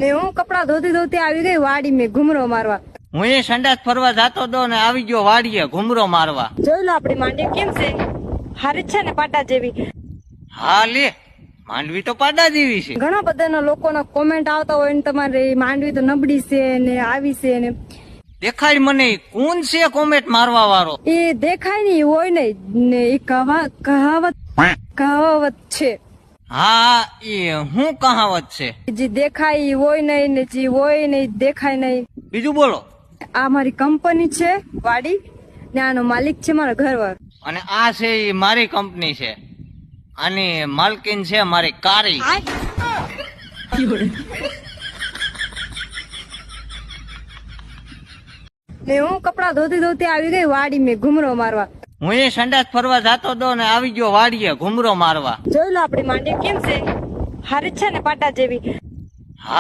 ને હું કપડા ધોતી ધોતી આવી ગઈ વાડી મેં ઘુમરો મારવા. હું એ સંડાસ ફરવા જાતો હતો ને આવી ગયો વાડીએ ઘુમરો મારવા. જોઈ લો આપડી માંડવી કેમ છે, હારી છે ને પાટા જેવી. હા લે, માંડવી તો પાડા જેવી છે. ઘણા બધાના લોકોના કોમેન્ટ આવતા હોય ને તમારી માંડવી તો નબળી છે ને આવી છે ને. દેખાડ મને કોણ છે કોમેન્ટ મારવા વાળો? એ દેખાય નહીં હોય નહીં ને એ કહાવત છે. હા એ શું કહાવત છે? જે દેખાય ઈ હોય નહીં ને જે હોય નહીં દેખાય નહીં. બીજું બોલો. આ મારી કંપની છે વાડી ને આનો માલિક છે મારા ઘરવાળો. અને આ છે એ મારી કંપની છે, આની માલકીન છે મારી કારી. ને હું કપડા ધોતી ધોતી આવી ગઈ વાડી મેં ઘુમરો મારવા. હું એ સંડાસ ફરવા જાતો હતો ને આવી ગયો વાડીએ ઘુમરો મારવા. જોઈ લો આપડી માંડવી કેમ છે, હારી છે ને પાટા જેવી.